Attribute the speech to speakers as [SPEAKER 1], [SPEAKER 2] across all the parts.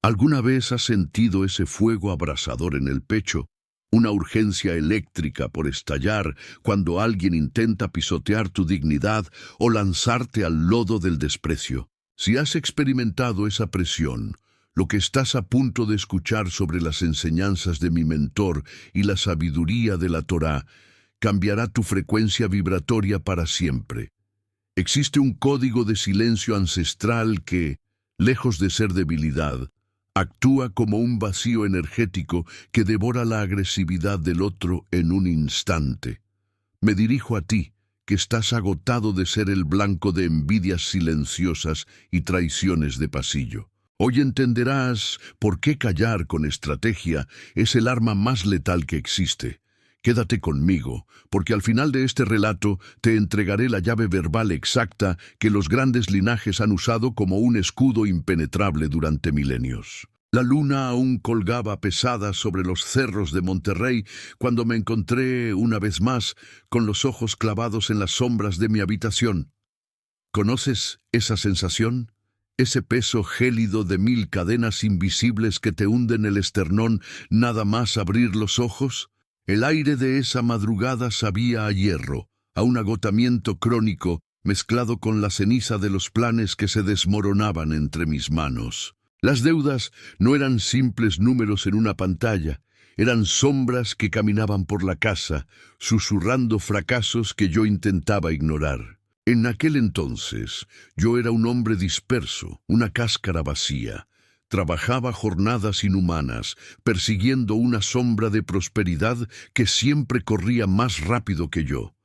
[SPEAKER 1] ¿Alguna vez has sentido ese fuego abrasador en el pecho? Una urgencia eléctrica por estallar cuando alguien intenta pisotear tu dignidad o lanzarte al lodo del desprecio. Si has experimentado esa presión, lo que estás a punto de escuchar sobre las enseñanzas de mi mentor y la sabiduría de la Torá cambiará tu frecuencia vibratoria para siempre. Existe un código de silencio ancestral que, lejos de ser debilidad, actúa como un vacío energético que devora la agresividad del otro en un instante. Me dirijo a ti, que estás agotado de ser el blanco de envidias silenciosas y traiciones de pasillo. Hoy entenderás por qué callar con estrategia es el arma más letal que existe. Quédate conmigo, porque al final de este relato te entregaré la llave verbal exacta que los grandes linajes han usado como un escudo impenetrable durante milenios. La luna aún colgaba pesada sobre los cerros de Monterrey cuando me encontré una vez más con los ojos clavados en las sombras de mi habitación. ¿Conoces esa sensación? Ese peso gélido de 1000 cadenas invisibles que te hunden el esternón nada más abrir los ojos. El aire de esa madrugada sabía a hierro, a un agotamiento crónico mezclado con la ceniza de los planes que se desmoronaban entre mis manos. Las deudas no eran simples números en una pantalla, eran sombras que caminaban por la casa, susurrando fracasos que yo intentaba ignorar. En aquel entonces, yo era un hombre disperso, una cáscara vacía. Trabajaba jornadas inhumanas, persiguiendo una sombra de prosperidad que siempre corría más rápido que yo.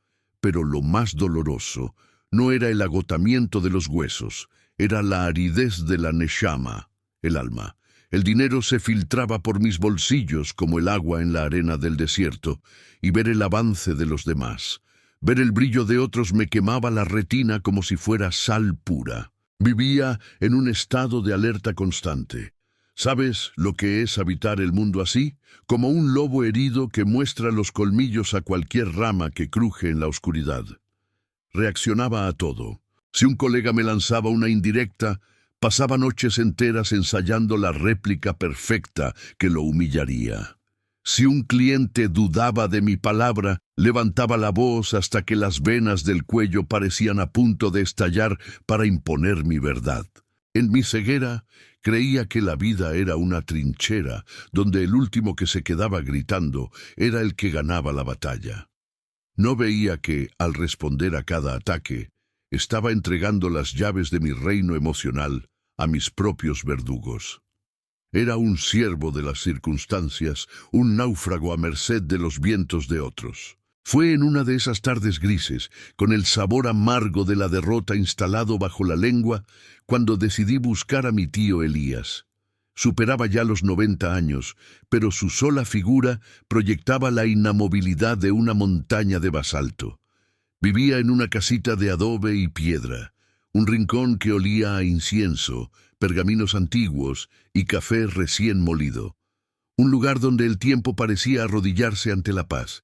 [SPEAKER 1] Pero lo más doloroso no era el agotamiento de los huesos, era la aridez de la neshama, el alma. El dinero se filtraba por mis bolsillos como el agua en la arena del desierto, y ver el avance de los demás, ver el brillo de otros me quemaba la retina como si fuera sal pura. Vivía en un estado de alerta constante. ¿Sabes lo que es habitar el mundo así? Como un lobo herido que muestra los colmillos a cualquier rama que cruje en la oscuridad. Reaccionaba a todo. Si un colega me lanzaba una indirecta, pasaba noches enteras ensayando la réplica perfecta que lo humillaría. Si un cliente dudaba de mi palabra, levantaba la voz hasta que las venas del cuello parecían a punto de estallar para imponer mi verdad. En mi ceguera, creía que la vida era una trinchera, donde el último que se quedaba gritando era el que ganaba la batalla. No veía que, al responder a cada ataque, estaba entregando las llaves de mi reino emocional a mis propios verdugos. Era un siervo de las circunstancias, un náufrago a merced de los vientos de otros. Fue en una de esas tardes grises, con el sabor amargo de la derrota instalado bajo la lengua, cuando decidí buscar a mi tío Elías. Superaba ya los 90 años, pero su sola figura proyectaba la inamovilidad de una montaña de basalto. Vivía en una casita de adobe y piedra, un rincón que olía a incienso, pergaminos antiguos y café recién molido. Un lugar donde el tiempo parecía arrodillarse ante la paz.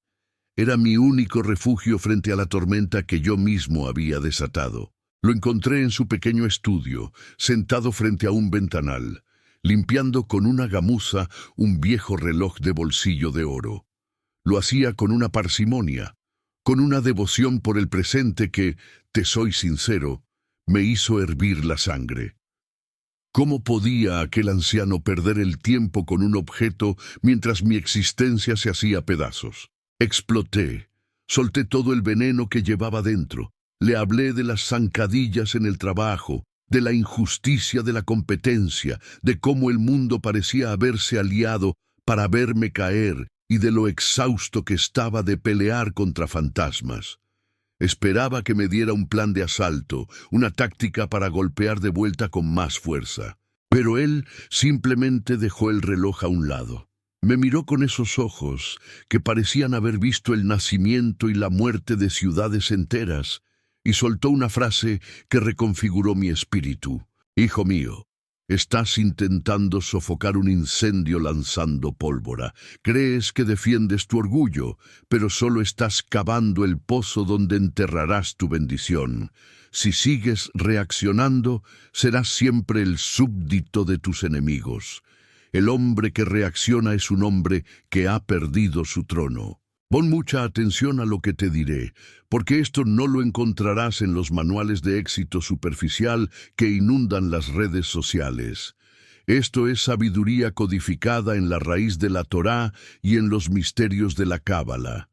[SPEAKER 1] Era mi único refugio frente a la tormenta que yo mismo había desatado. Lo encontré en su pequeño estudio, sentado frente a un ventanal, limpiando con una gamuza un viejo reloj de bolsillo de oro. Lo hacía con una parsimonia, con una devoción por el presente que, te soy sincero, me hizo hervir la sangre. ¿Cómo podía aquel anciano perder el tiempo con un objeto mientras mi existencia se hacía pedazos? Exploté, solté todo el veneno que llevaba dentro. Le hablé de las zancadillas en el trabajo, de la injusticia de la competencia, de cómo el mundo parecía haberse aliado para verme caer y de lo exhausto que estaba de pelear contra fantasmas. Esperaba que me diera un plan de asalto, una táctica para golpear de vuelta con más fuerza. Pero él simplemente dejó el reloj a un lado. Me miró con esos ojos que parecían haber visto el nacimiento y la muerte de ciudades enteras, y soltó una frase que reconfiguró mi espíritu. Hijo mío, Estás intentando sofocar un incendio lanzando pólvora. Crees que defiendes tu orgullo, pero solo estás cavando el pozo donde enterrarás tu bendición. Si sigues reaccionando, serás siempre el súbdito de tus enemigos. El hombre que reacciona es un hombre que ha perdido su trono. Pon mucha atención a lo que te diré, porque esto no lo encontrarás en los manuales de éxito superficial que inundan las redes sociales. Esto es sabiduría codificada en la raíz de la Torá y en los misterios de la Cábala.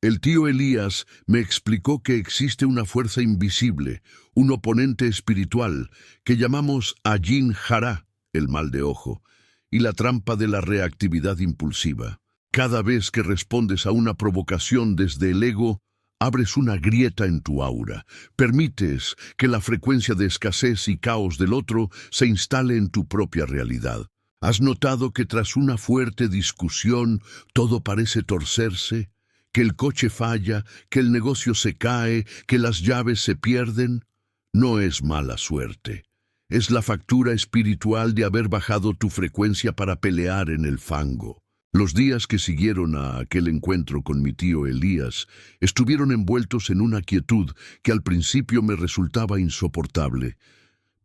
[SPEAKER 1] El tío Elías me explicó que existe una fuerza invisible, un oponente espiritual, que llamamos Ayin Jara, el mal de ojo, y la trampa de la reactividad impulsiva. Cada vez que respondes a una provocación desde el ego, abres una grieta en tu aura. Permites que la frecuencia de escasez y caos del otro se instale en tu propia realidad. ¿Has notado que tras una fuerte discusión todo parece torcerse? ¿Que el coche falla? ¿Que el negocio se cae? ¿Que las llaves se pierden? No es mala suerte. Es la factura espiritual de haber bajado tu frecuencia para pelear en el fango. Los días que siguieron a aquel encuentro con mi tío Elías estuvieron envueltos en una quietud que al principio me resultaba insoportable,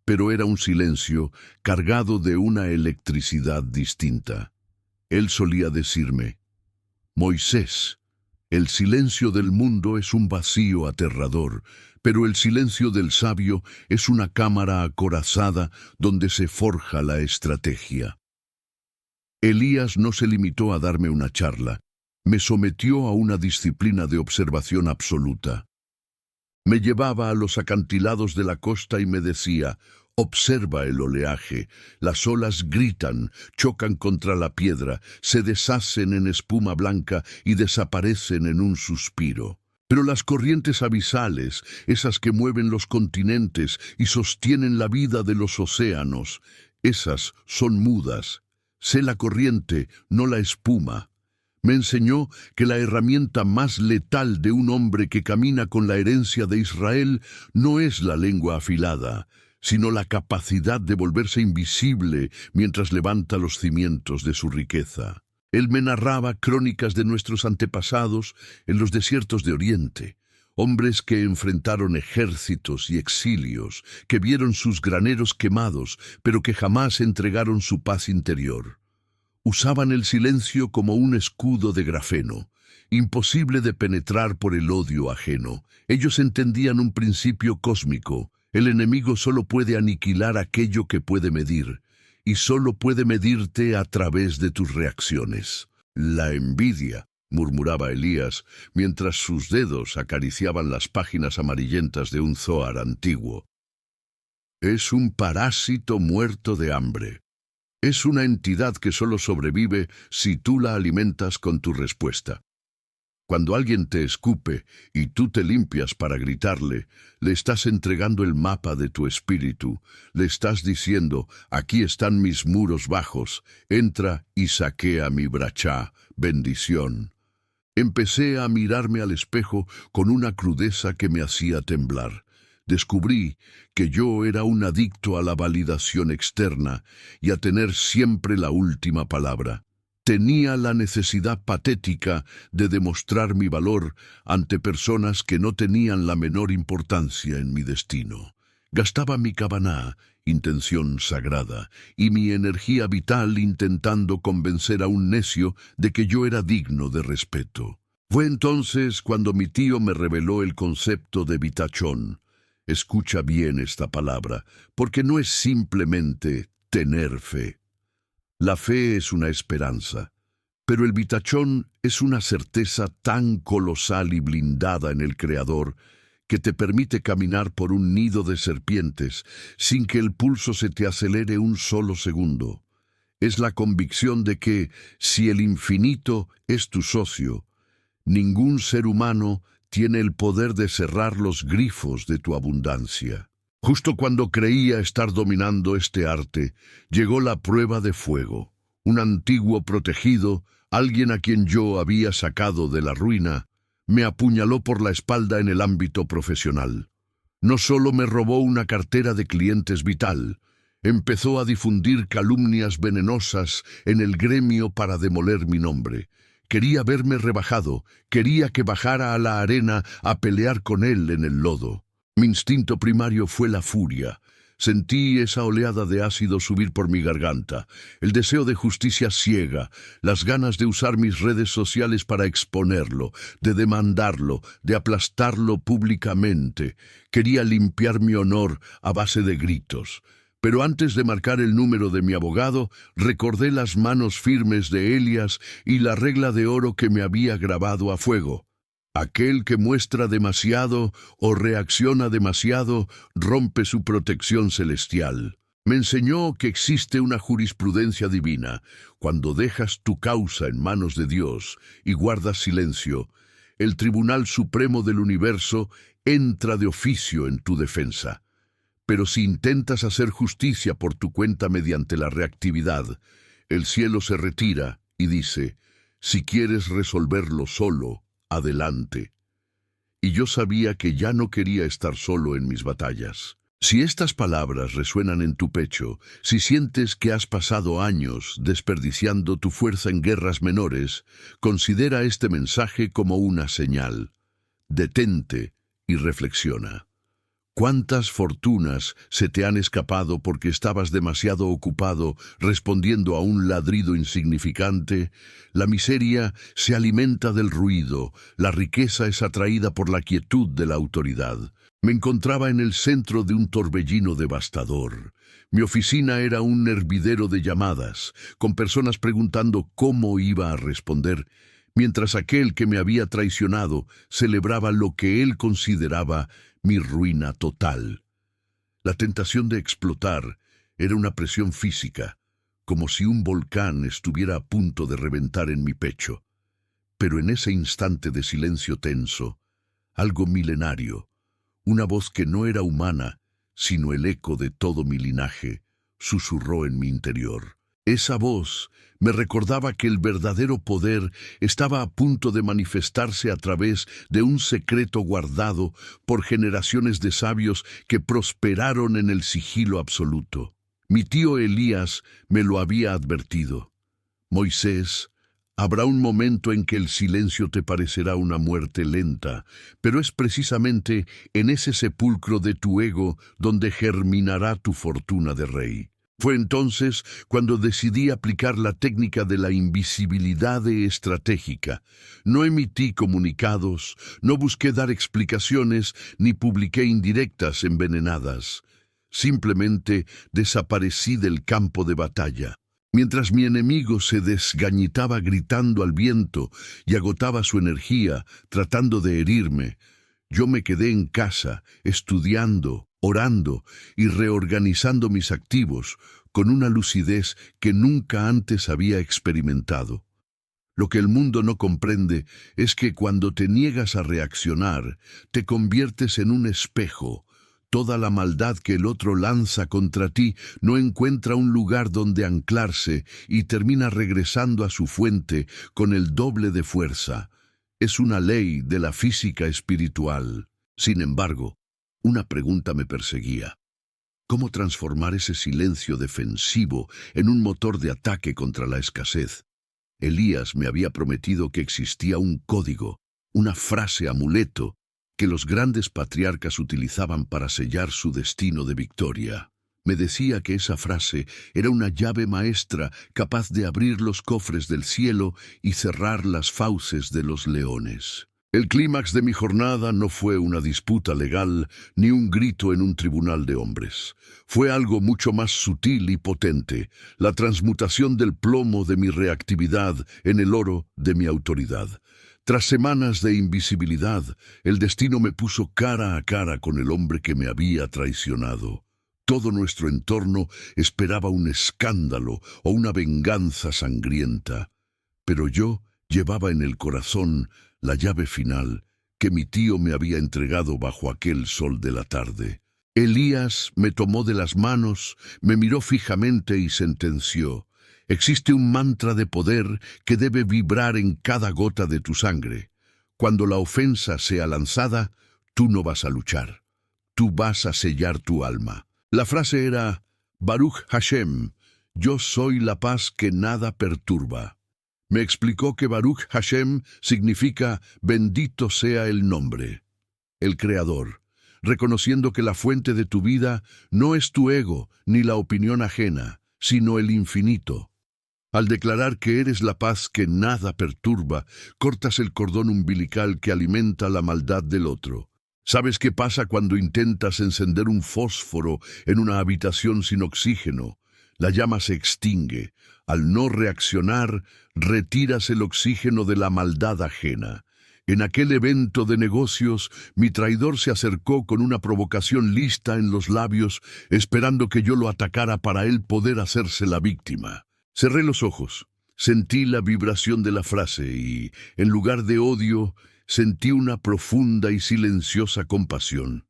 [SPEAKER 1] pero era un silencio cargado de una electricidad distinta. Él solía decirme: Moisés, el silencio del mundo es un vacío aterrador, pero el silencio del sabio es una cámara acorazada donde se forja la estrategia. Elías no se limitó a darme una charla, me sometió a una disciplina de observación absoluta. Me llevaba a los acantilados de la costa y me decía: observa el oleaje, las olas gritan, chocan contra la piedra, se deshacen en espuma blanca y desaparecen en un suspiro. Pero las corrientes abisales, esas que mueven los continentes y sostienen la vida de los océanos, esas son mudas. Sé la corriente, no la espuma. Me enseñó que la herramienta más letal de un hombre que camina con la herencia de Israel no es la lengua afilada, sino la capacidad de volverse invisible mientras levanta los cimientos de su riqueza. Él me narraba crónicas de nuestros antepasados en los desiertos de Oriente, hombres que enfrentaron ejércitos y exilios, que vieron sus graneros quemados, pero que jamás entregaron su paz interior. Usaban el silencio como un escudo de grafeno, imposible de penetrar por el odio ajeno. Ellos entendían un principio cósmico: el enemigo solo puede aniquilar aquello que puede medir, y solo puede medirte a través de tus reacciones. La envidia, murmuraba Elías, mientras sus dedos acariciaban las páginas amarillentas de un Zohar antiguo. Es un parásito muerto de hambre. Es una entidad que solo sobrevive si tú la alimentas con tu respuesta. Cuando alguien te escupe y tú te limpias para gritarle, le estás entregando el mapa de tu espíritu. Le estás diciendo: aquí están mis muros bajos, entra y saquea mi brachá, bendición. Empecé a mirarme al espejo con una crudeza que me hacía temblar. Descubrí que yo era un adicto a la validación externa y a tener siempre la última palabra. Tenía la necesidad patética de demostrar mi valor ante personas que no tenían la menor importancia en mi destino. Gastaba mi kavaná, intención sagrada, y mi energía vital intentando convencer a un necio de que yo era digno de respeto. Fue entonces cuando mi tío me reveló el concepto de bitachón. Escucha bien esta palabra, porque no es simplemente tener fe. La fe es una esperanza, pero el bitachón es una certeza tan colosal y blindada en el Creador que te permite caminar por un nido de serpientes sin que el pulso se te acelere un solo segundo. Es la convicción de que, si el infinito es tu socio, ningún ser humano tiene el poder de cerrar los grifos de tu abundancia. Justo cuando creía estar dominando este arte, llegó la prueba de fuego. Un antiguo protegido, alguien a quien yo había sacado de la ruina, me apuñaló por la espalda en el ámbito profesional. No solo me robó una cartera de clientes vital, Empezó a difundir calumnias venenosas en el gremio para demoler mi nombre. Quería verme rebajado, quería que bajara a la arena a pelear con él en el lodo. Mi instinto primario fue la furia. Sentí esa oleada de ácido subir por mi garganta, el deseo de justicia ciega, las ganas de usar mis redes sociales para exponerlo, de demandarlo, de aplastarlo públicamente. Quería limpiar mi honor a base de gritos. Pero antes de marcar el número de mi abogado, recordé las manos firmes de Elías y la regla de oro que me había grabado a fuego. Aquel que muestra demasiado o reacciona demasiado rompe su protección celestial. Me enseñó que existe una jurisprudencia divina. Cuando dejas tu causa en manos de Dios y guardas silencio, el Tribunal Supremo del Universo entra de oficio en tu defensa. Pero si intentas hacer justicia por tu cuenta mediante la reactividad, el cielo se retira y dice, si quieres resolverlo solo, adelante. Y yo sabía que ya no quería estar solo en mis batallas. Si estas palabras resuenan en tu pecho, si sientes que has pasado años desperdiciando tu fuerza en guerras menores, considera este mensaje como una señal. Detente y reflexiona. ¿Cuántas fortunas se te han escapado porque estabas demasiado ocupado respondiendo a un ladrido insignificante? La miseria se alimenta del ruido, la riqueza es atraída por la quietud de la autoridad. Me encontraba en el centro de un torbellino devastador. Mi oficina era un hervidero de llamadas, con personas preguntando cómo iba a responder, mientras aquel que me había traicionado celebraba lo que él consideraba mi ruina total. La tentación de explotar era una presión física, como si un volcán estuviera a punto de reventar en mi pecho. Pero en ese instante de silencio tenso, algo milenario, una voz que no era humana, sino el eco de todo mi linaje, susurró en mi interior. Esa voz me recordaba que el verdadero poder estaba a punto de manifestarse a través de un secreto guardado por generaciones de sabios que prosperaron en el sigilo absoluto. Mi tío Elías me lo había advertido. Moisés, habrá un momento en que el silencio te parecerá una muerte lenta, pero es precisamente en ese sepulcro de tu ego donde germinará tu fortuna de rey. Fue entonces cuando decidí aplicar la técnica de la invisibilidad estratégica. No emití comunicados, no busqué dar explicaciones, ni publiqué indirectas envenenadas. Simplemente desaparecí del campo de batalla. Mientras mi enemigo se desgañitaba gritando al viento y agotaba su energía tratando de herirme, yo me quedé en casa, estudiando, orando y reorganizando mis activos con una lucidez que nunca antes había experimentado. Lo que el mundo no comprende es que cuando te niegas a reaccionar, te conviertes en un espejo. Toda la maldad que el otro lanza contra ti no encuentra un lugar donde anclarse y termina regresando a su fuente con el doble de fuerza. Es una ley de la física espiritual. Sin embargo, una pregunta me perseguía. ¿Cómo transformar ese silencio defensivo en un motor de ataque contra la escasez? Elías me había prometido que existía un código, una frase amuleto, que los grandes patriarcas utilizaban para sellar su destino de victoria. Me decía que esa frase era una llave maestra capaz de abrir los cofres del cielo y cerrar las fauces de los leones. El clímax de mi jornada no fue una disputa legal ni un grito en un tribunal de hombres. Fue algo mucho más sutil y potente, la transmutación del plomo de mi reactividad en el oro de mi autoridad. Tras semanas de invisibilidad, el destino me puso cara a cara con el hombre que me había traicionado. Todo nuestro entorno esperaba un escándalo o una venganza sangrienta, pero yo llevaba en el corazón la llave final que mi tío me había entregado bajo aquel sol de la tarde. Elías me tomó de las manos, me miró fijamente y sentenció: existe un mantra de poder que debe vibrar en cada gota de tu sangre. Cuando la ofensa sea lanzada, tú no vas a luchar, tú vas a sellar tu alma. La frase era: Baruch Hashem, yo soy la paz que nada perturba. Me explicó que Baruch Hashem significa bendito sea el nombre, el Creador, reconociendo que la fuente de tu vida no es tu ego ni la opinión ajena, sino el infinito. Al declarar que eres la paz que nada perturba, cortas el cordón umbilical que alimenta la maldad del otro. ¿Sabes qué pasa cuando intentas encender un fósforo en una habitación sin oxígeno? La llama se extingue. Al no reaccionar, retiras el oxígeno de la maldad ajena. En aquel evento de negocios, mi traidor se acercó con una provocación lista en los labios, esperando que yo lo atacara para él poder hacerse la víctima. Cerré los ojos, sentí la vibración de la frase y, en lugar de odio, sentí una profunda y silenciosa compasión.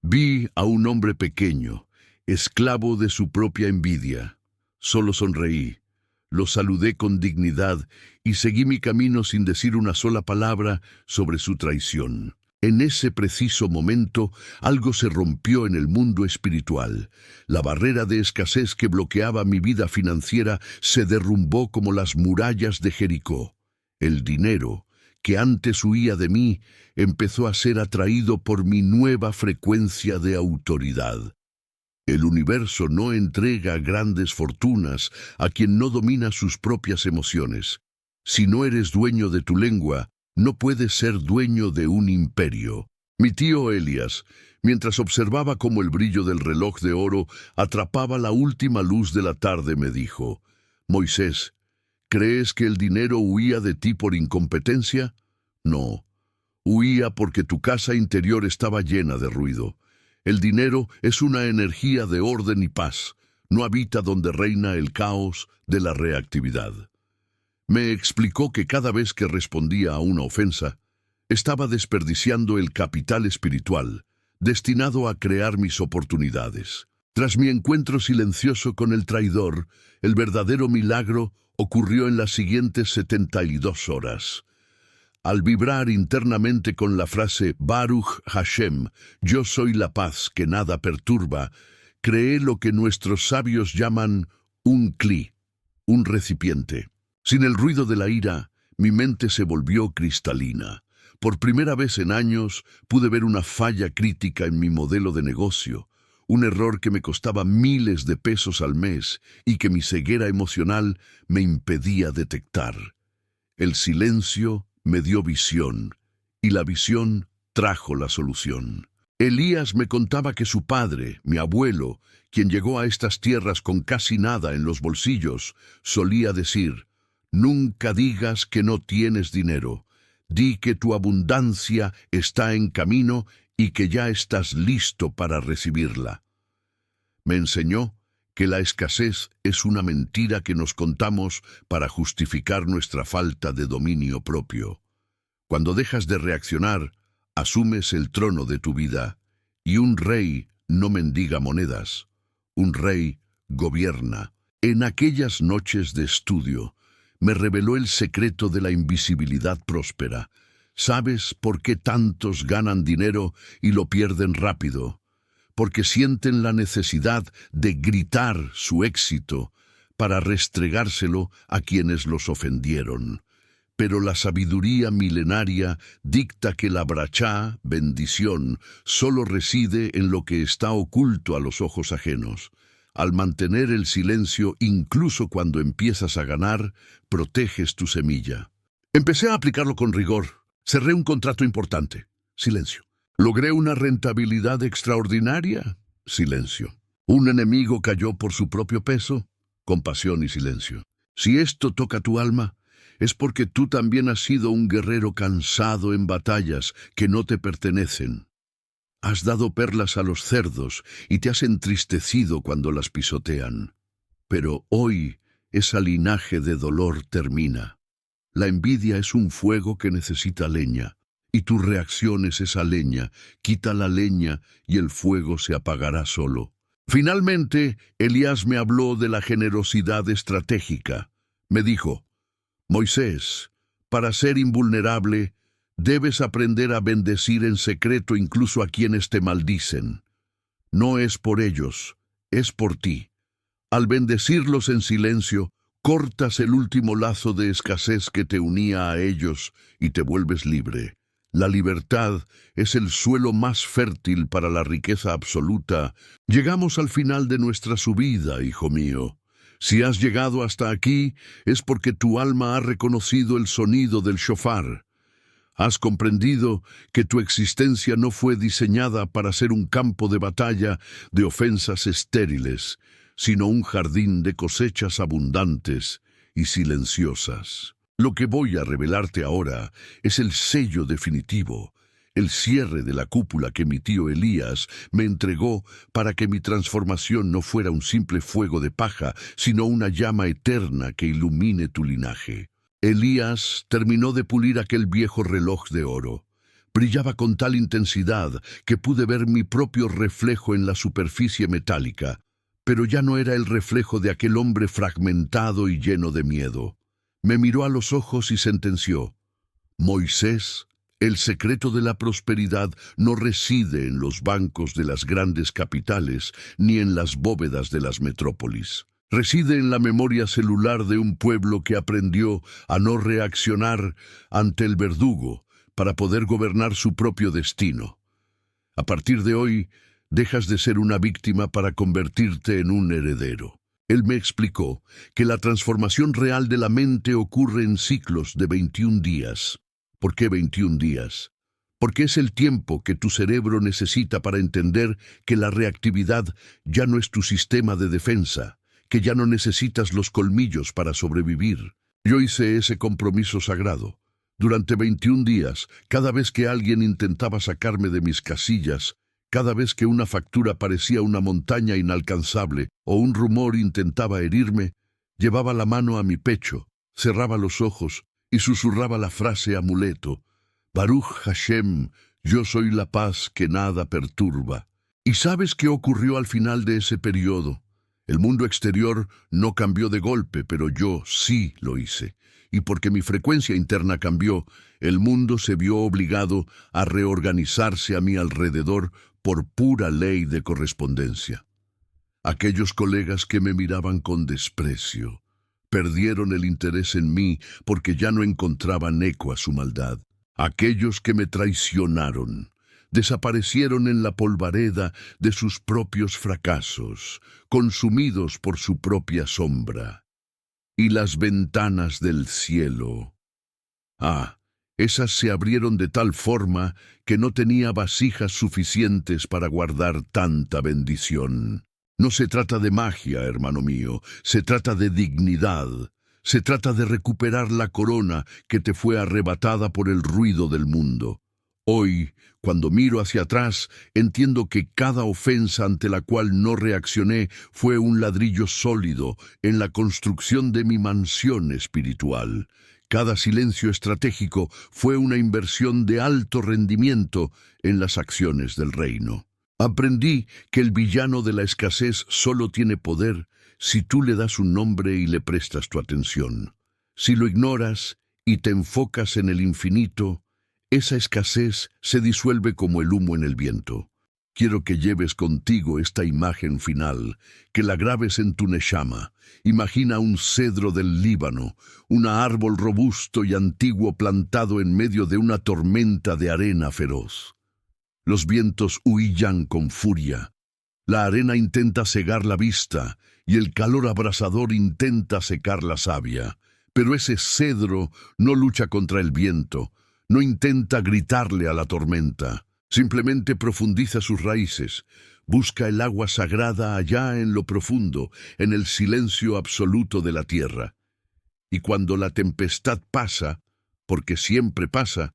[SPEAKER 1] Vi a un hombre pequeño, esclavo de su propia envidia. Solo sonreí, lo saludé con dignidad y seguí mi camino sin decir una sola palabra sobre su traición. En ese preciso momento, algo se rompió en el mundo espiritual. La barrera de escasez que bloqueaba mi vida financiera se derrumbó como las murallas de Jericó. El dinero, que antes huía de mí, empezó a ser atraído por mi nueva frecuencia de autoridad. El universo no entrega grandes fortunas a quien no domina sus propias emociones. Si no eres dueño de tu lengua, no puedes ser dueño de un imperio. Mi tío Elías, mientras observaba cómo el brillo del reloj de oro atrapaba la última luz de la tarde, me dijo: Moisés, ¿crees que el dinero huía de ti por incompetencia? No, huía porque tu casa interior estaba llena de ruido. El dinero es una energía de orden y paz, no habita donde reina el caos de la reactividad. Me explicó que cada vez que respondía a una ofensa, estaba desperdiciando el capital espiritual, destinado a crear mis oportunidades. Tras mi encuentro silencioso con el traidor, el verdadero milagro ocurrió en las siguientes 72 horas. Al vibrar internamente con la frase Baruch Hashem, yo soy la paz que nada perturba, creé lo que nuestros sabios llaman un cli, un recipiente. Sin el ruido de la ira, mi mente se volvió cristalina. Por primera vez en años pude ver una falla crítica en mi modelo de negocio, un error que me costaba miles de pesos al mes y que mi ceguera emocional me impedía detectar. El silencio me dio visión, y la visión trajo la solución. Elías me contaba que su padre, mi abuelo, quien llegó a estas tierras con casi nada en los bolsillos, solía decir: nunca digas que no tienes dinero, di que tu abundancia está en camino y que ya estás listo para recibirla. Me enseñó que la escasez es una mentira que nos contamos para justificar nuestra falta de dominio propio. Cuando dejas de reaccionar, asumes el trono de tu vida, y un rey no mendiga monedas, un rey gobierna. En aquellas noches de estudio, me reveló el secreto de la invisibilidad próspera. ¿Sabes por qué tantos ganan dinero y lo pierden rápido? Porque sienten la necesidad de gritar su éxito para restregárselo a quienes los ofendieron. Pero la sabiduría milenaria dicta que la brachá, bendición, solo reside en lo que está oculto a los ojos ajenos. Al mantener el silencio, incluso cuando empiezas a ganar, proteges tu semilla. Empecé a aplicarlo con rigor. Cerré un contrato importante. Silencio. ¿Logré una rentabilidad extraordinaria? Silencio. ¿Un enemigo cayó por su propio peso? Compasión y silencio. Si esto toca tu alma, es porque tú también has sido un guerrero cansado en batallas que no te pertenecen. Has dado perlas a los cerdos y te has entristecido cuando las pisotean. Pero hoy ese linaje de dolor termina. La envidia es un fuego que necesita leña, y tu reacción es esa leña. Quita la leña y el fuego se apagará solo. Finalmente, Elías me habló de la generosidad estratégica. Me dijo: Moisés, para ser invulnerable, debes aprender a bendecir en secreto incluso a quienes te maldicen. No es por ellos, es por ti. Al bendecirlos en silencio, cortas el último lazo de escasez que te unía a ellos y te vuelves libre. La libertad es el suelo más fértil para la riqueza absoluta. Llegamos al final de nuestra subida, hijo mío. Si has llegado hasta aquí, es porque tu alma ha reconocido el sonido del shofar. Has comprendido que tu existencia no fue diseñada para ser un campo de batalla de ofensas estériles, sino un jardín de cosechas abundantes y silenciosas. Lo que voy a revelarte ahora es el sello definitivo, el cierre de la cúpula que mi tío Elías me entregó para que mi transformación no fuera un simple fuego de paja, sino una llama eterna que ilumine tu linaje. Elías terminó de pulir aquel viejo reloj de oro. Brillaba con tal intensidad que pude ver mi propio reflejo en la superficie metálica, pero ya no era el reflejo de aquel hombre fragmentado y lleno de miedo. Me miró a los ojos y sentenció: Moisés, el secreto de la prosperidad no reside en los bancos de las grandes capitales ni en las bóvedas de las metrópolis. Reside en la memoria celular de un pueblo que aprendió a no reaccionar ante el verdugo para poder gobernar su propio destino. A partir de hoy, dejas de ser una víctima para convertirte en un heredero. Él me explicó que la transformación real de la mente ocurre en ciclos de 21 días. ¿Por qué 21 días? Porque es el tiempo que tu cerebro necesita para entender que la reactividad ya no es tu sistema de defensa, que ya no necesitas los colmillos para sobrevivir. Yo hice ese compromiso sagrado. Durante 21 días, cada vez que alguien intentaba sacarme de mis casillas, cada vez que una factura parecía una montaña inalcanzable o un rumor intentaba herirme, llevaba la mano a mi pecho, cerraba los ojos y susurraba la frase amuleto: Baruch Hashem, yo soy la paz que nada perturba. ¿Y sabes qué ocurrió al final de ese periodo? El mundo exterior no cambió de golpe, pero yo sí lo hice. Y porque mi frecuencia interna cambió, el mundo se vio obligado a reorganizarse a mi alrededor por pura ley de correspondencia. Aquellos colegas que me miraban con desprecio perdieron el interés en mí porque ya no encontraban eco a su maldad. Aquellos que me traicionaron desaparecieron en la polvareda de sus propios fracasos, consumidos por su propia sombra. Y las ventanas del cielo, esas se abrieron de tal forma que no tenía vasijas suficientes para guardar tanta bendición. No se trata de magia, hermano mío, se trata de dignidad. Se trata de recuperar la corona que te fue arrebatada por el ruido del mundo. Hoy, cuando miro hacia atrás, entiendo que cada ofensa ante la cual no reaccioné fue un ladrillo sólido en la construcción de mi mansión espiritual. Cada silencio estratégico fue una inversión de alto rendimiento en las acciones del reino. Aprendí que el villano de la escasez solo tiene poder si tú le das un nombre y le prestas tu atención. Si lo ignoras y te enfocas en el infinito, esa escasez se disuelve como el humo en el viento. Quiero que lleves contigo esta imagen final, que la grabes en tu neshama. Imagina un cedro del Líbano, un árbol robusto y antiguo plantado en medio de una tormenta de arena feroz. Los vientos huillan con furia. La arena intenta cegar la vista y el calor abrasador intenta secar la savia. Pero ese cedro no lucha contra el viento, no intenta gritarle a la tormenta. Simplemente profundiza sus raíces, busca el agua sagrada allá en lo profundo, en el silencio absoluto de la tierra. Y cuando la tempestad pasa, porque siempre pasa,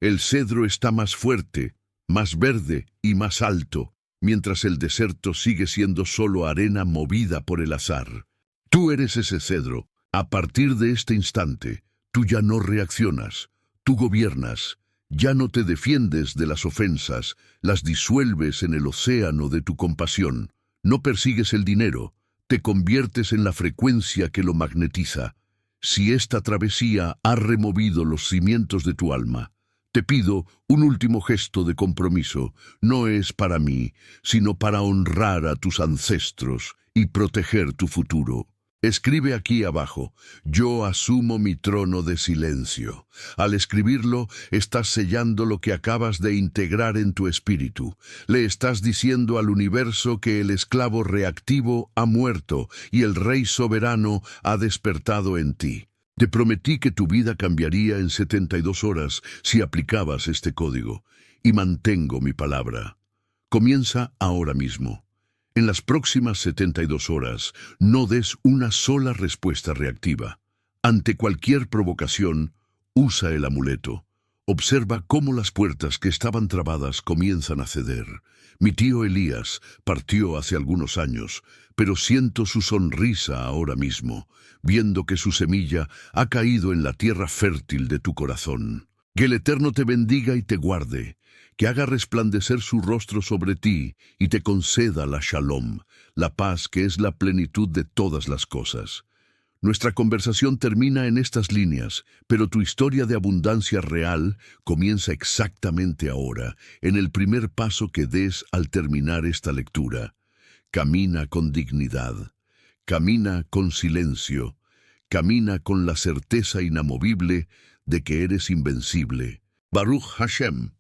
[SPEAKER 1] el cedro está más fuerte, más verde y más alto, mientras el desierto sigue siendo solo arena movida por el azar. Tú eres ese cedro. A partir de este instante, tú ya no reaccionas, tú gobiernas. Ya no te defiendes de las ofensas, las disuelves en el océano de tu compasión. No persigues el dinero, te conviertes en la frecuencia que lo magnetiza. Si esta travesía ha removido los cimientos de tu alma, te pido un último gesto de compromiso. No es para mí, sino para honrar a tus ancestros y proteger tu futuro. Escribe aquí abajo: yo asumo mi trono de silencio. Al escribirlo, estás sellando lo que acabas de integrar en tu espíritu. Le estás diciendo al universo que el esclavo reactivo ha muerto y el rey soberano ha despertado en ti. Te prometí que tu vida cambiaría en 72 horas si aplicabas este código, y mantengo mi palabra. Comienza ahora mismo. En las próximas 72 horas, no des una sola respuesta reactiva. Ante cualquier provocación, usa el amuleto. Observa cómo las puertas que estaban trabadas comienzan a ceder. Mi tío Elías partió hace algunos años, pero siento su sonrisa ahora mismo, viendo que su semilla ha caído en la tierra fértil de tu corazón. Que el Eterno te bendiga y te guarde, que haga resplandecer su rostro sobre ti y te conceda la shalom, la paz que es la plenitud de todas las cosas. Nuestra conversación termina en estas líneas, pero tu historia de abundancia real comienza exactamente ahora, en el primer paso que des al terminar esta lectura. Camina con dignidad, camina con silencio, camina con la certeza inamovible de que eres invencible. Baruch Hashem.